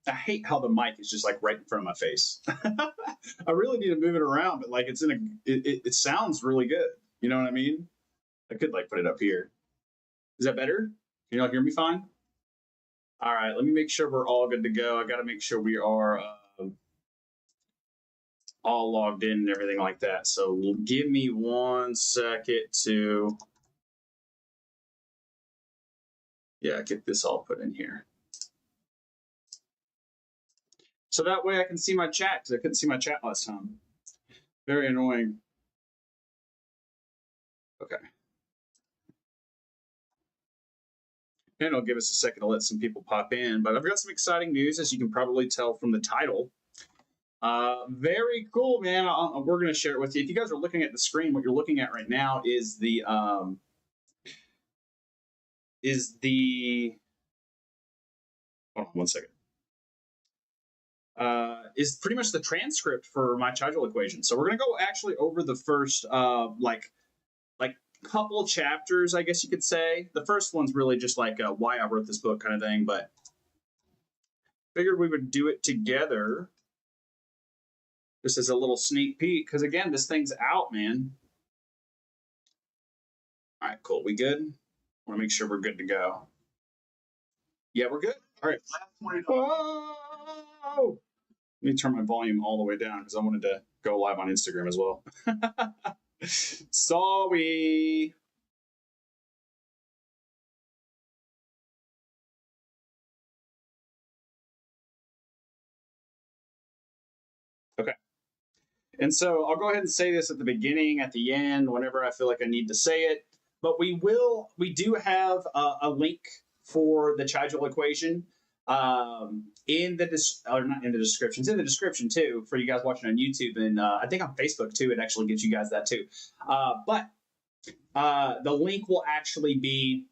I hate how the mic is just like right in front of my face. I really need to move it around, but like it's in a, it sounds really good. You know what I mean? I could like put it up here. Is that better? Can you all hear me fine? All right, let me make sure we're all good to go. I got to make sure we are all logged in and everything like that. So give me 1 second to, get this all put in here. So that way I can see my chat, because I couldn't see my chat last time. Very annoying. Okay. And it'll give us a second to let some people pop in. But I've got some exciting news, as you can probably tell from the title. Very cool, man. We're going to share it with you. If you guys are looking at the screen, what you're looking at right now is the hold on 1 second. Is pretty much the transcript for my Chigel equation. So we're going to go actually over the first like couple chapters, I guess you could say. The first one's really just like why I wrote this book kind of thing, but figured we would do it together just as a little sneak peek, because again, this thing's out, man. All right, cool. We good? I want to make sure we're good to go. Yeah, we're good. All right. Oh! Let me turn my volume all the way down because I wanted to go live on Instagram as well. Sorry. Okay. And so I'll go ahead and say this at the beginning, at the end, whenever I feel like I need to say it. But we do have a link for the Chigel equation in the not in the description. It's in the description too for you guys watching on YouTube, and I think on Facebook too. It actually gives you guys that too. But the link will actually be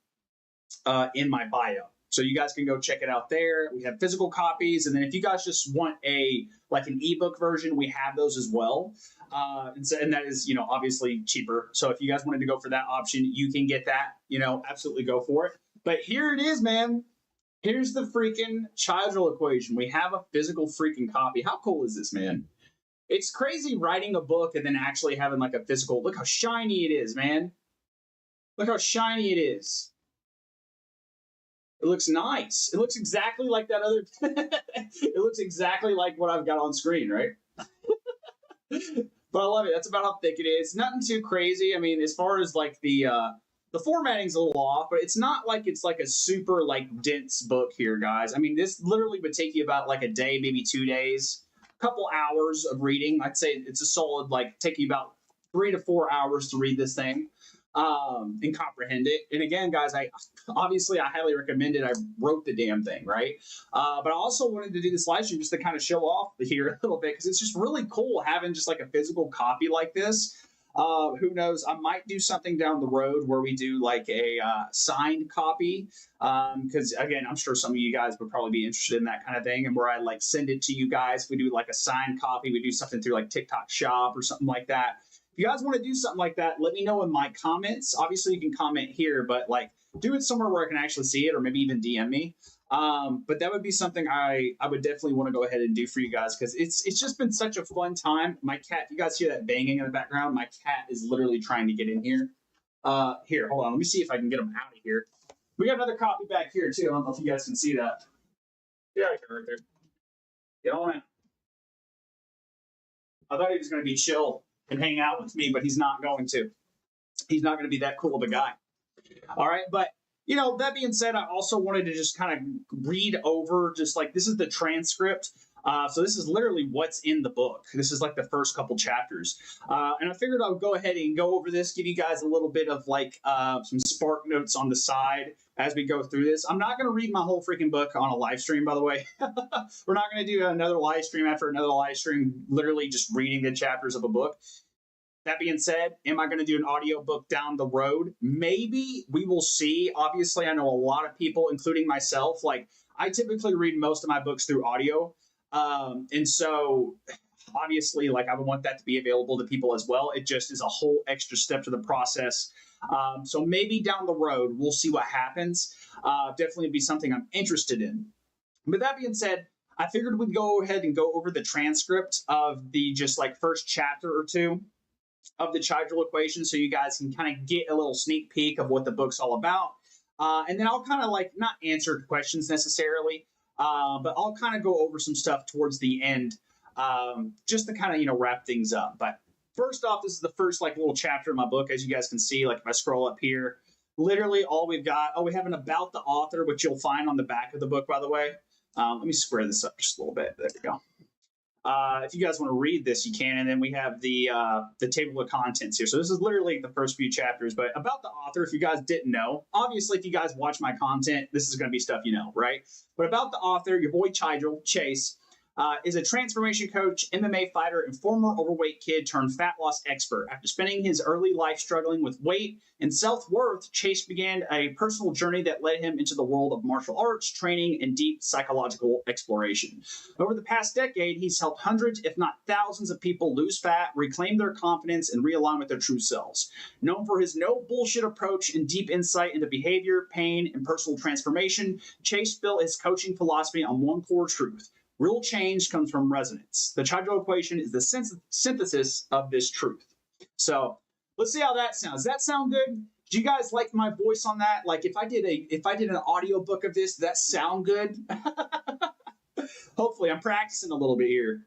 in my bio, so you guys can go check it out there. We have physical copies, and then if you guys just want an ebook version, we have those as well. And that is, obviously cheaper. So if you guys wanted to go for that option, you can get that. Absolutely go for it. But here it is, man. Here's the freaking Chigel equation. We have a physical freaking copy. How cool is this, man? It's crazy writing a book and then actually having like a physical. Look how shiny it is, man. Look how shiny it is. It looks nice. It looks exactly like that other. It looks exactly like what I've got on screen, right? But I love it. That's about how thick it is. Nothing too crazy. I mean, as far as like the formatting's a little off, but it's not like it's like a super like dense book here, guys. I mean, this literally would take you about like a day, maybe 2 days, a couple hours of reading. I'd say it's a solid take you about 3 to 4 hours to read this thing and comprehend it. And again, guys, I highly recommend it. I wrote the damn thing, right? But I also wanted to do this live stream just to kind of show off here a little bit, because it's just really cool having just like a physical copy like this. Who knows? I might do something down the road where we do like a signed copy, because again, I'm sure some of you guys would probably be interested in that kind of thing, and where I like send it to you guys. We do like a signed copy. We do something through like TikTok Shop or something like that. If you guys want to do something like that, let me know in my comments. Obviously, you can comment here, but like do it somewhere where I can actually see it, or maybe even DM me. But that would be something I would definitely want to go ahead and do for you guys, because it's just been such a fun time. My cat, you guys hear that banging in the background? My cat is literally trying to get in here. Here, hold on. Let me see if I can get him out of here. We got another copy back here too. I don't know if you guys can see that. Yeah, I can right there. Get on in. I thought he was going to be chill and hang out with me, but he's not going to. He's not going to be that cool of a guy. All right, but that being said, I also wanted to just kind of read over, just like this is the transcript. So this is literally what's in the book. This is like the first couple chapters. And I figured I would go ahead and go over this, give you guys a little bit of like some spark notes on the side as we go through this. I'm not going to read my whole freaking book on a live stream, by the way. We're not going to do another live stream after another live stream, literally just reading the chapters of a book. That being said, am I going to do an audio book down the road? Maybe. We will see. Obviously, I know a lot of people, including myself, like I typically read most of my books through audio. And so obviously, like I would want that to be available to people as well. It just is a whole extra step to the process. So maybe down the road, we'll see what happens. Definitely be something I'm interested in. But that being said, I figured we'd go ahead and go over the transcript of the just like first chapter or two of the Chigel Equation so you guys can kind of get a little sneak peek of what the book's all about. And then I'll kind of like not answer questions necessarily, but I'll kind of go over some stuff towards the end just to kind of, wrap things up. But first off, this is the first like little chapter in my book. As you guys can see, like if I scroll up here, literally all we've got, we have an about the author, which you'll find on the back of the book, by the way. Let me square this up just a little bit. There we go. If you guys want to read this, you can. And then we have the table of contents here. So this is literally the first few chapters. But about the author, if you guys didn't know, obviously, if you guys watch my content, this is going to be stuff you know, right? But about the author, your boy Chigel, Chase, is a transformation coach, MMA fighter, and former overweight kid turned fat loss expert. After spending his early life struggling with weight and self-worth, Chase began a personal journey that led him into the world of martial arts, training, and deep psychological exploration. Over the past decade, he's helped hundreds, if not thousands, of people lose fat, reclaim their confidence, and realign with their true selves. Known for his no bullshit approach and deep insight into behavior, pain, and personal transformation, Chase built his coaching philosophy on one core truth: real change comes from resonance. The Chigel Equation is the synthesis of this truth. So let's see how that sounds. Does that sound good? Do you guys like my voice on that? Like if I did an audio book of this, does that sound good? Hopefully, I'm practicing a little bit here.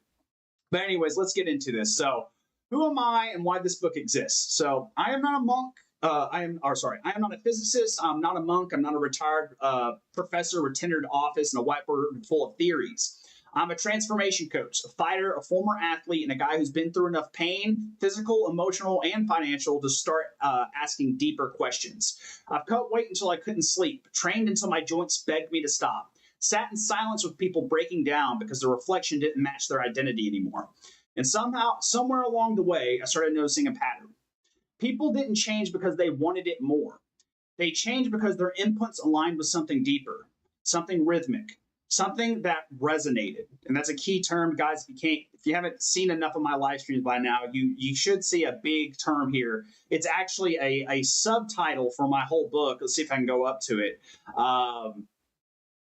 But anyways, let's get into this. So who am I and why this book exists? So I am not a monk. I am not a physicist. I'm not a monk. I'm not a retired professor with tenured office and a whiteboard full of theories. I'm a transformation coach, a fighter, a former athlete, and a guy who's been through enough pain, physical, emotional, and financial to start asking deeper questions. I've cut weight until I couldn't sleep, trained until my joints begged me to stop, sat in silence with people breaking down because the reflection didn't match their identity anymore. And somehow, somewhere along the way, I started noticing a pattern. People didn't change because they wanted it more. They changed because their inputs aligned with something deeper, something rhythmic, something that resonated. And that's a key term, guys. If you haven't seen enough of my live streams by now, you should see a big term here. It's actually a subtitle for my whole book. Let's see if I can go up to it.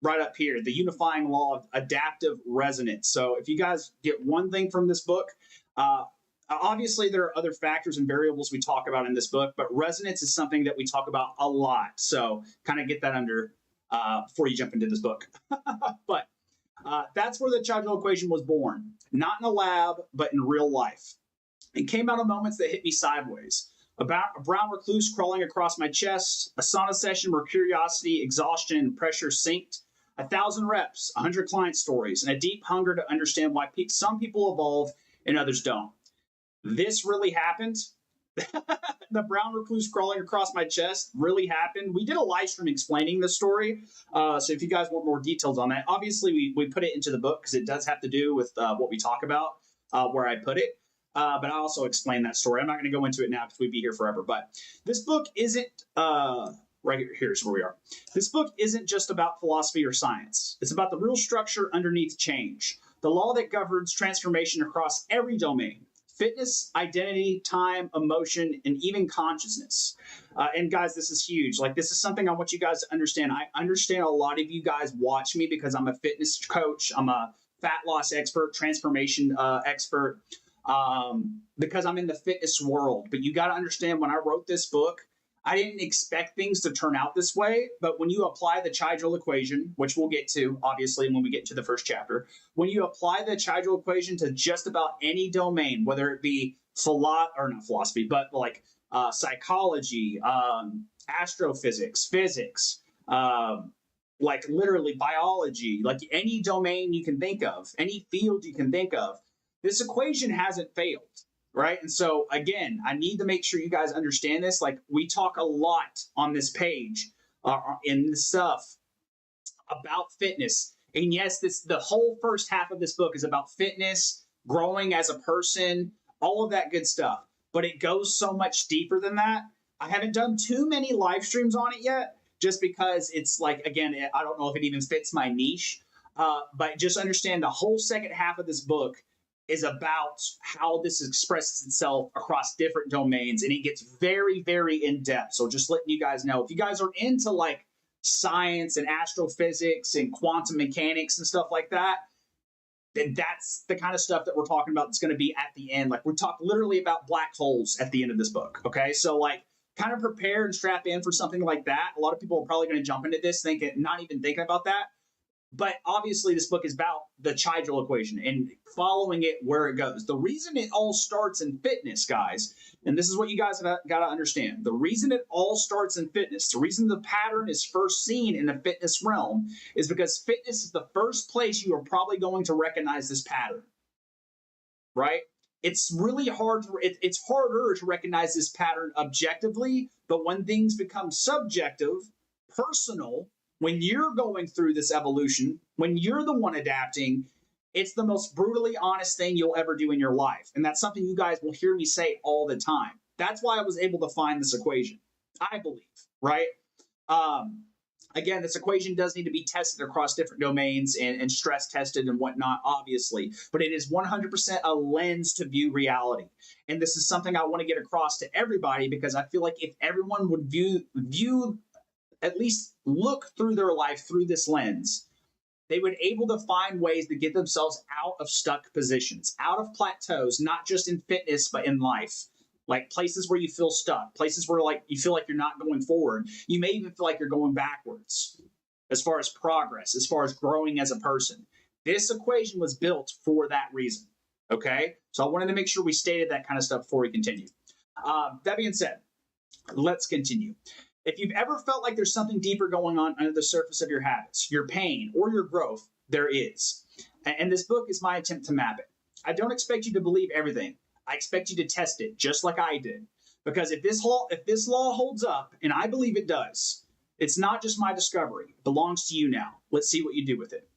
Right up here, the unifying law of adaptive resonance. So if you guys get one thing from this book, obviously there are other factors and variables we talk about in this book, but resonance is something that we talk about a lot. So kind of get that under before you jump into this book. But that's where the Chigel Equation was born. Not in a lab, but in real life. It came out of moments that hit me sideways. About a brown recluse crawling across my chest, a sauna session where curiosity, exhaustion, and pressure synced, 1,000 reps, 100 client stories, and a deep hunger to understand why some people evolve and others don't. This really happened. The brown recluse crawling across my chest really happened. We did a live stream explaining this story. So if you guys want more details on that, obviously we put it into the book because it does have to do with what we talk about, where I put it. But I also explain that story. I'm not going to go into it now because we'd be here forever. But this book isn't, right here's where we are. This book isn't just about philosophy or science. It's about the real structure underneath change, the law that governs transformation across every domain: fitness, identity, time, emotion, and even consciousness. And guys, this is huge. Like, this is something I want you guys to understand. I understand a lot of you guys watch me because I'm a fitness coach. I'm a fat loss expert, transformation expert, because I'm in the fitness world. But you got to understand, when I wrote this book, I didn't expect things to turn out this way. But when you apply the Chigel Equation, which we'll get to, obviously, when we get to the first chapter, when you apply the Chigel Equation to just about any domain, whether it be not philosophy, but like psychology, astrophysics, physics, like literally biology, like any domain you can think of, any field you can think of, this equation hasn't failed. Right. And so, again, I need to make sure you guys understand this. Like, we talk a lot on this page in the stuff about fitness. And yes, the whole first half of this book is about fitness, growing as a person, all of that good stuff. But it goes so much deeper than that. I haven't done too many live streams on it yet, just because it's like, again, I don't know if it even fits my niche. But just understand the whole second half of this book is about how this expresses itself across different domains, and it gets very, very in-depth. So just letting you guys know, if you guys are into like science and astrophysics and quantum mechanics and stuff like that, then that's the kind of stuff that we're talking about that's going to be at the end. Like, we talk literally about black holes at the end of this book. Okay. So like, kind of prepare and strap in for something like that. A lot of people are probably going to jump into this not even thinking about that. But obviously, this book is about the Chigel equation and following it where it goes. The reason it all starts in fitness, guys, and this is what you guys have got to understand. The reason it all starts in fitness, the reason the pattern is first seen in the fitness realm is because fitness is the first place you are probably going to recognize this pattern, right? It's really hard. It's harder to recognize this pattern objectively, but when things become subjective, personal, when you're going through this evolution, when you're the one adapting, it's the most brutally honest thing you'll ever do in your life. And that's something you guys will hear me say all the time. That's why I was able to find this equation, I believe, right? Again, this equation does need to be tested across different domains and stress tested and whatnot, obviously, but it is 100% a lens to view reality. And this is something I want to get across to everybody, because I feel like if everyone would view at least look through their life through this lens, they would able to find ways to get themselves out of stuck positions, out of plateaus, not just in fitness, but in life. Like places where you feel stuck, places where like you feel like you're not going forward. You may even feel like you're going backwards as far as progress, as far as growing as a person. This equation was built for that reason. Okay. So I wanted to make sure we stated that kind of stuff before we continue. That being said, let's continue. If you've ever felt like there's something deeper going on under the surface of your habits, your pain, or your growth, there is. And this book is my attempt to map it. I don't expect you to believe everything. I expect you to test it just like I did. Because if this law holds up, and I believe it does, it's not just my discovery. It belongs to you now. Let's see what you do with it.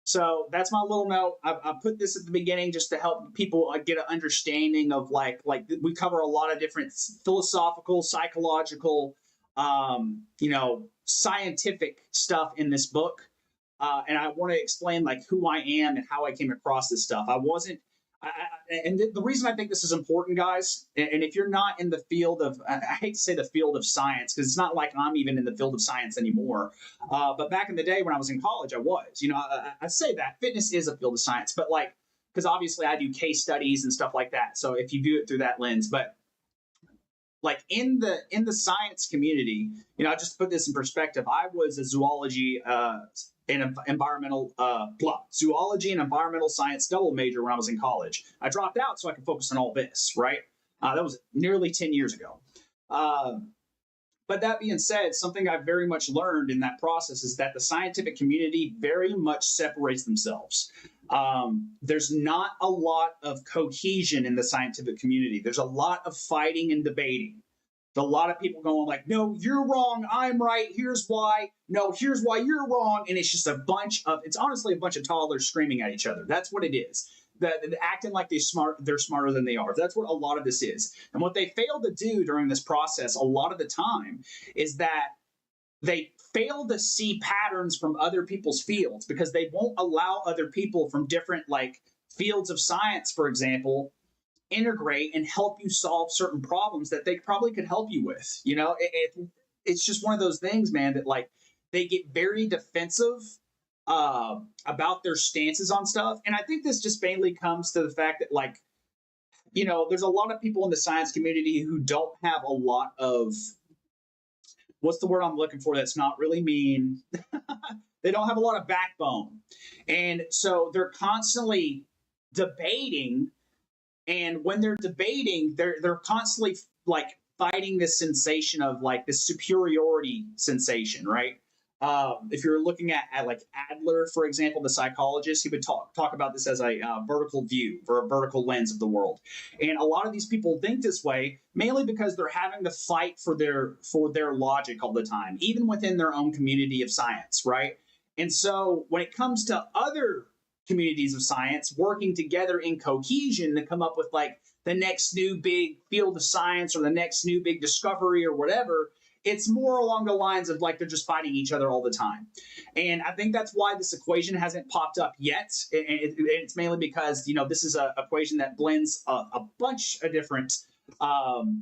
So that's my little note. I put this at the beginning just to help people get an understanding of like we cover a lot of different philosophical, psychological, scientific stuff in this book. And I want to explain like who I am and how I came across this stuff. And the reason I think this is important, guys, and if you're not in the field of, I hate to say the field of science, because it's not like I'm even in the field of science anymore. But back in the day when I was in college, I was, I say that fitness is a field of science, but like, because obviously I do case studies and stuff like that. So if you view it through that lens, but like in the science community, just to put this in perspective, I was a zoology and environmental zoology and environmental science double major when I was in college. I dropped out so I could focus on all this, right? That was nearly 10 years ago. But that being said, something I very much learned in that process is that the scientific community very much separates themselves. There's not a lot of cohesion in the scientific community. There's a lot of fighting and debating. There's a lot of people going like, no, you're wrong, I'm right, here's why. No, here's why you're wrong. And it's just it's honestly a bunch of toddlers screaming at each other. That's what it is. They're acting like they're smarter than they are. That's what a lot of this is. And what they fail to do during this process a lot of the time is that they fail to see patterns from other people's fields, because they won't allow other people from different like fields of science, for example, integrate and help you solve certain problems that they probably could help you with. It's just one of those things, man, that like they get very defensive about their stances on stuff. And I think this just mainly comes to the fact that like, there's a lot of people in the science community who don't have a lot of, what's the word I'm looking for that's not really mean? They don't have a lot of backbone. And so they're constantly debating. And when they're debating, they're constantly like fighting this sensation of like this superiority sensation, right? If you're looking at like Adler, for example, the psychologist, he would talk about this as a vertical view or a vertical lens of the world. And a lot of these people think this way mainly because they're having to fight for their logic all the time, even within their own community of science, right? And so when it comes to other communities of science working together in cohesion to come up with like the next new big field of science or the next new big discovery or whatever, it's more along the lines of like they're just fighting each other all the time. And I think that's why this equation hasn't popped up yet. It's mainly because, this is an equation that blends a bunch of different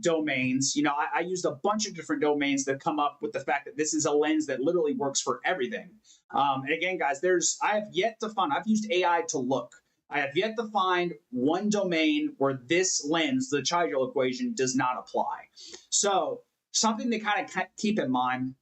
domains. I used a bunch of different domains that come up with the fact that this is a lens that literally works for everything. And again, guys, I've used AI to look. I have yet to find one domain where this lens, the Chigel equation, does not apply. So something to kind of keep in mind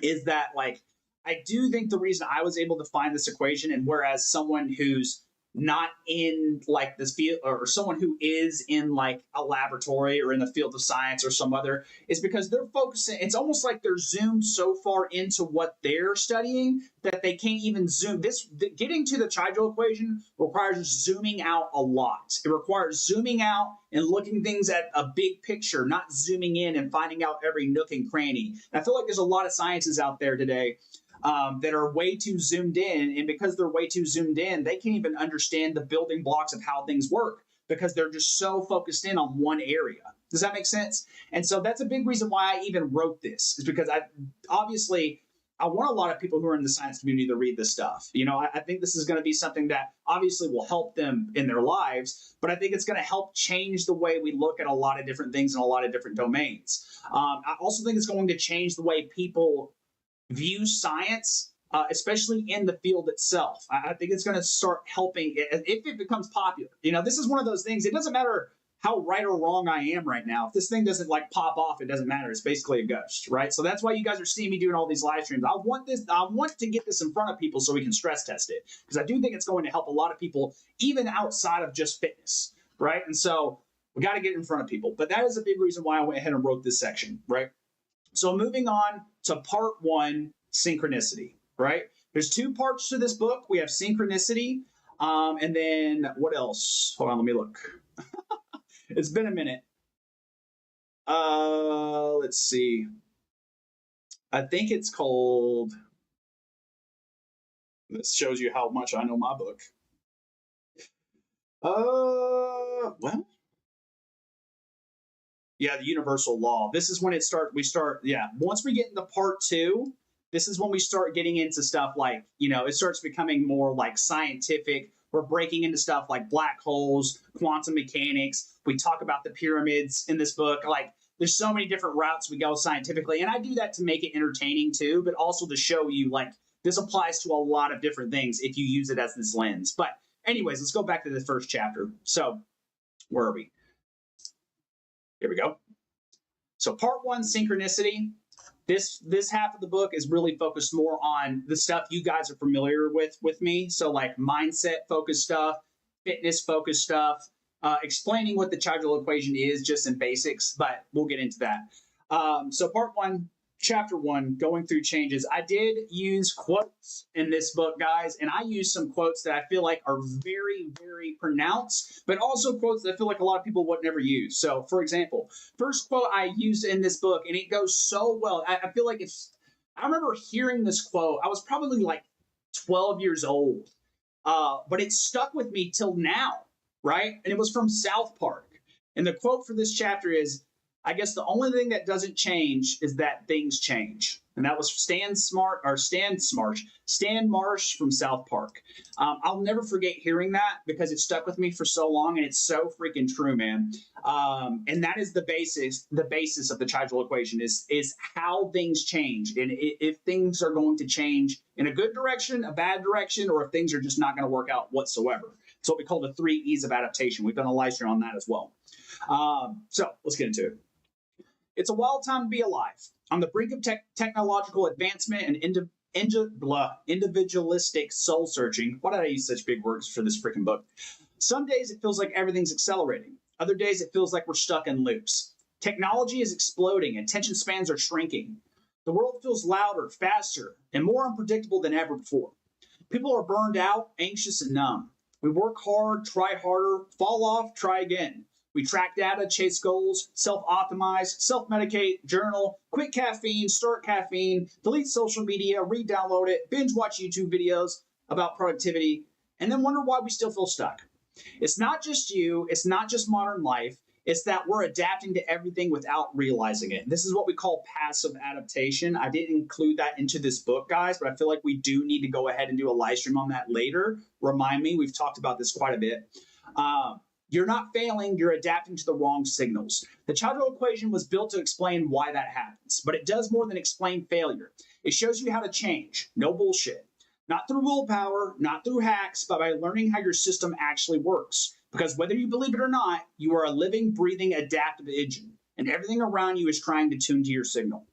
is that, like, I do think the reason I was able to find this equation, and whereas someone who's not in like this field, or someone who is in like a laboratory or in the field of science or some other, is because they're focusing, it's almost like they're zoomed so far into what they're studying that they can't even zoom. Getting to the Chigel equation requires zooming out a lot. It requires zooming out and looking things at a big picture, not zooming in and finding out every nook and cranny. And I feel like there's a lot of sciences out there today that are way too zoomed in, and because they're way too zoomed in, they can't even understand the building blocks of how things work because they're just so focused in on one area. Does that make sense? And so that's a big reason why I even wrote this, is because I want a lot of people who are in the science community to read this stuff. You know, I think this is going to be something that obviously will help them in their lives, but I think it's going to help change the way we look at a lot of different things in a lot of different domains. I also think it's going to change the way people view science, especially in the field itself. I think it's going to start helping if it becomes popular. You know, this is one of those things. It doesn't matter how right or wrong I am right now. If this thing doesn't like pop off, it doesn't matter. It's basically a ghost, right? So that's why you guys are seeing me doing all these live streams. I want to get this in front of people so we can stress test it, because I do think it's going to help a lot of people, even outside of just fitness, right? And so we got to get it in front of people. But that is a big reason why I went ahead and wrote this section, right? So moving on to part 1, synchronicity, right? There's 2 parts to this book. We have synchronicity, and then what else? Hold on, let me look. It's been a minute. Let's see. I think it's called, this shows you how much I know my book. Well, yeah, the universal law. This is when once we get into part 2, this is when we start getting into stuff like, you know, it starts becoming more like scientific. We're breaking into stuff like black holes, quantum mechanics. We talk about the pyramids in this book. Like, there's so many different routes we go scientifically. And I do that to make it entertaining too, but also to show you, like, this applies to a lot of different things if you use it as this lens. But anyways, let's go back to the first chapter. So where are we? Here we go. So part 1, synchronicity. This half of the book is really focused more on the stuff you guys are familiar with me. So like mindset focused stuff, fitness focused stuff, explaining what the Chigel equation is just in basics, but we'll get into that. So part 1, chapter 1, going through changes. I did use quotes in this book, guys, and I used some quotes that I feel like are very, very pronounced, but also quotes that I feel like a lot of people would never use. So, for example, first quote I used in this book, and it goes so well. I feel like I remember hearing this quote. I was probably like 12 years old, but it stuck with me till now, right? And it was from South Park. And the quote for this chapter is, I guess the only thing that doesn't change is that things change. And that was Stan Marsh from South Park. I'll never forget hearing that because it stuck with me for so long, and it's so freaking true, man. And that is the basis of the Chigel equation is how things change. And if things are going to change in a good direction, a bad direction, or if things are just not going to work out whatsoever. It's what we call the 3 E's of adaptation. We've done a live stream on that as well. So let's get into it. It's a wild time to be alive. On the brink of technological advancement and individualistic soul searching. Why did I use such big words for this freaking book? Some days it feels like everything's accelerating. Other days it feels like we're stuck in loops. Technology is exploding. Attention spans are shrinking. The world feels louder, faster, and more unpredictable than ever before. People are burned out, anxious, and numb. We work hard, try harder, fall off, try again. We track data, chase goals, self-optimize, self-medicate, journal, quit caffeine, start caffeine, delete social media, re-download it, binge watch YouTube videos about productivity, and then wonder why we still feel stuck. It's not just you. It's not just modern life. It's that we're adapting to everything without realizing it. This is what we call passive adaptation. I didn't include that into this book, guys, but I feel like we do need to go ahead and do a live stream on that later. Remind me, we've talked about this quite a bit. You're not failing, you're adapting to the wrong signals. The Chigel equation was built to explain why that happens, but it does more than explain failure. It shows you how to change. No bullshit. Not through willpower, not through hacks, but by learning how your system actually works. Because whether you believe it or not, you are a living, breathing, adaptive engine, and everything around you is trying to tune to your signal.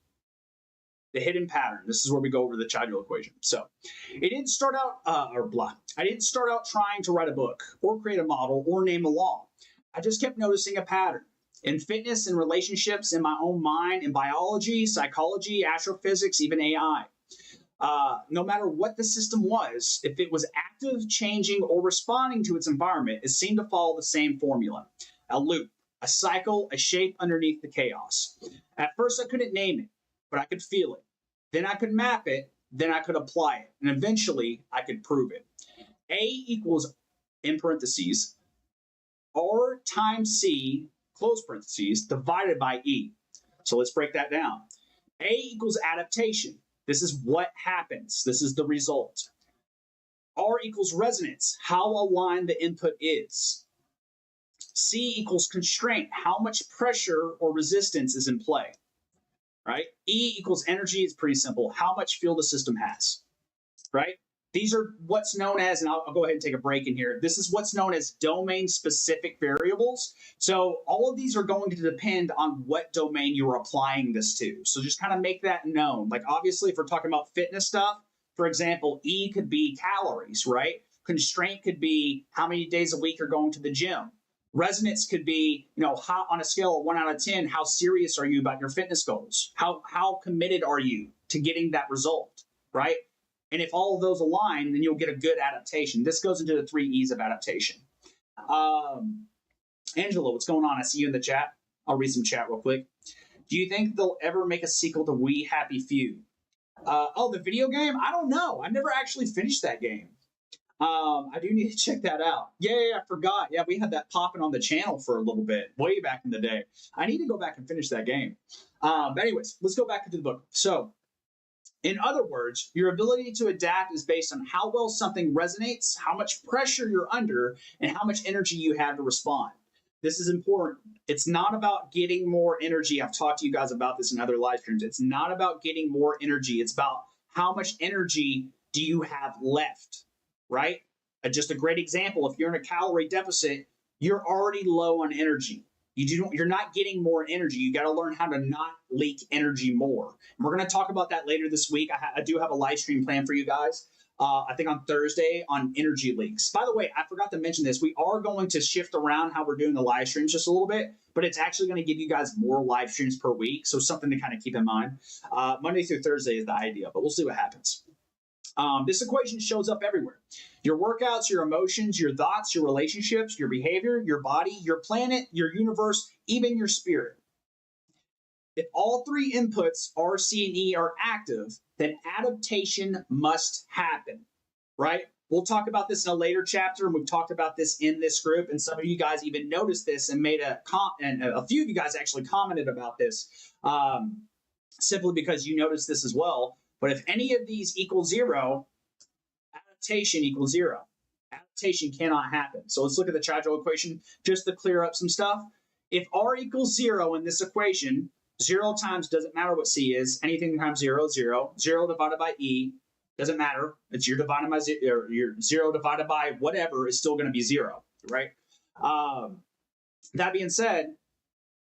The hidden pattern. This is where we go over the Chigel equation. So it didn't start out, I didn't start out trying to write a book or create a model or name a law. I just kept noticing a pattern. In fitness and relationships, in my own mind, in biology, psychology, astrophysics, even AI. No matter what the system was, if it was active, changing, or responding to its environment, it seemed to follow the same formula. A loop, a cycle, a shape underneath the chaos. At first, I couldn't name it, but I could feel it. Then I could map it, then I could apply it, and eventually I could prove it. A equals, in parentheses, R times C, close parentheses, divided by E. So let's break that down. A equals adaptation. This is what happens. This is the result. R equals resonance, how aligned the input is. C equals constraint, how much pressure or resistance is in play. Right? E equals energy, it's pretty simple, how much fuel the system has. Right? These are what's known as, and I'll go ahead and take a break in here. This is what's known as domain-specific variables. So all of these are going to depend on what domain you're applying this to. So just kind of make that known. Like obviously, if we're talking about fitness stuff, for example, E could be calories, right? Constraint could be how many days a week you're going to the gym. Resonance could be, how on a scale of 1 out of 10, how serious are you about your fitness goals? How committed are you to getting that result, right? And if all of those align, then you'll get a good adaptation. This goes into the 3 E's of adaptation. Angela, what's going on? I see you in the chat. I'll read some chat real quick. Do you think they'll ever make a sequel to We Happy Few? The video game? I don't know. I never actually finished that game. I do need to check that out. Yeah, I forgot. Yeah, we had that popping on the channel for a little bit, way back in the day. I need to go back and finish that game. But anyways, let's go back into the book. So, in other words, your ability to adapt is based on how well something resonates, how much pressure you're under, and how much energy you have to respond. This is important. It's not about getting more energy. I've talked to you guys about this in other live streams. It's not about getting more energy. It's about how much energy do you have left, right? Just a great example. If you're in a calorie deficit, you're already low on energy. You're not getting more energy. You got to learn how to not leak energy more. And we're going to talk about that later this week. I do have a live stream plan for you guys. I think on Thursday on energy leaks. By the way, I forgot to mention this. We are going to shift around how we're doing the live streams just a little bit, but it's actually going to give you guys more live streams per week. So something to kind of keep in mind. Monday through Thursday is the idea, but we'll see what happens. This equation shows up everywhere. Your workouts, your emotions, your thoughts, your relationships, your behavior, your body, your planet, your universe, even your spirit. If all 3 inputs, R, C, and E, are active, then adaptation must happen, right? We'll talk about this in a later chapter, and we've talked about this in this group, and some of you guys even noticed this and made and a few of you guys actually commented about this simply because you noticed this as well. But if any of these equal 0, adaptation equals 0. Adaptation cannot happen. So let's look at the Chigel equation just to clear up some stuff. If R equals 0 in this equation, 0 times doesn't matter what C is. Anything times 0 is 0. 0 divided by E doesn't matter. It's your divided by 0. Your 0 divided by whatever is still going to be 0, right? That being said,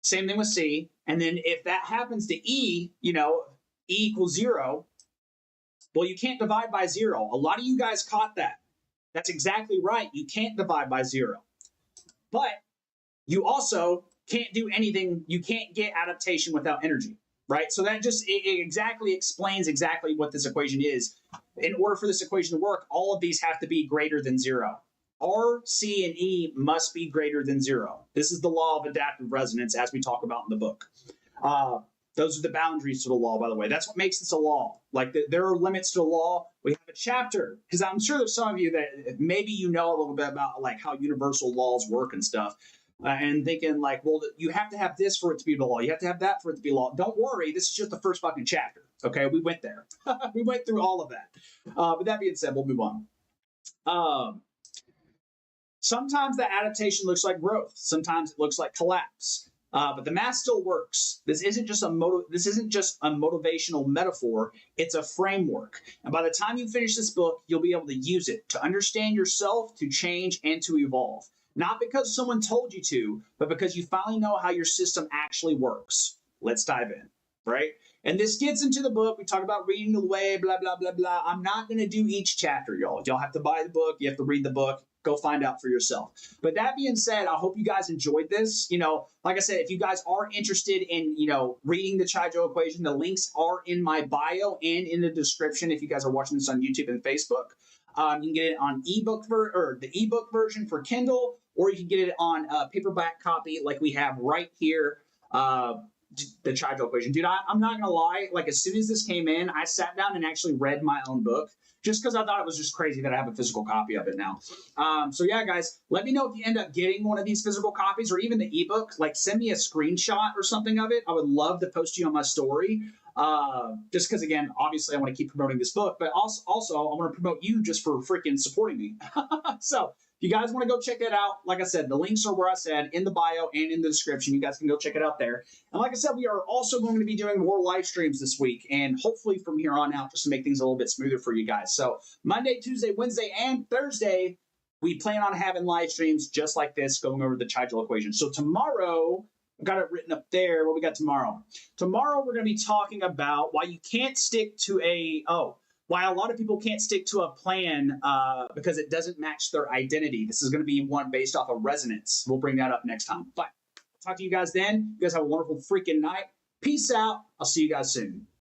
same thing with C. And then if that happens to E, E equals 0. Well, you can't divide by 0. A lot of you guys caught that. That's exactly right. You can't divide by 0. But you also can't do anything. You can't get adaptation without energy, right? So that just it exactly explains exactly what this equation is. In order for this equation to work, all of these have to be greater than 0. R, C, and E must be greater than 0. This is the law of adaptive resonance as we talk about in the book. Those are the boundaries to the law, by the way. That's what makes this a law. Like there are limits to the law. We have a chapter because I'm sure there's some of you that maybe you know a little bit about like how universal laws work and stuff, and thinking like, well, you have to have this for it to be the law. You have to have that for it to be law. Don't worry, this is just the first fucking chapter. Okay, we went there. We went through all of that. But that being said, we'll move on. Sometimes the adaptation looks like growth. Sometimes it looks like collapse. But the math still works. This isn't just a motivational metaphor. It's a framework. And by the time you finish this book, you'll be able to use it to understand yourself, to change, and to evolve. Not because someone told you to, but because you finally know how your system actually works. Let's dive in, right? And this gets into the book. We talk about reading the way, blah, blah, blah, blah. I'm not going to do each chapter, y'all. Y'all have to buy the book. You have to read the book. Go find out for yourself. But that being said, I hope you guys enjoyed this. Like I said, if you guys are interested in, reading the Chigel Equation, the links are in my bio and in the description if you guys are watching this on YouTube and Facebook. You can get it on the ebook version for Kindle, or you can get it on a paperback copy like we have right here. The Chigel Equation. Dude, I'm not going to lie. Like, as soon as this came in, I sat down and actually read my own book just because I thought it was just crazy that I have a physical copy of it now. So yeah, guys, let me know if you end up getting one of these physical copies or even the ebook. Like, send me a screenshot or something of it. I would love to post you on my story. Just because, again, obviously I want to keep promoting this book, but also I want to promote you just for freaking supporting me. So if you guys want to go check that out, like I said, the links are where I said, in the bio and in the description. You guys can go check it out there. And like I said, we are also going to be doing more live streams this week, and hopefully from here on out, just to make things a little bit smoother for you guys. So Monday, Tuesday, Wednesday, and Thursday, we plan on having live streams just like this, going over the Chigel Equation. So tomorrow, I've got it written up there. What we got tomorrow? Tomorrow, we're going to be talking about why you can't stick to why a lot of people can't stick to a plan because it doesn't match their identity. This is going to be one based off of resonance. We'll bring that up next time. But talk to you guys then. You guys have a wonderful freaking night. Peace out. I'll see you guys soon.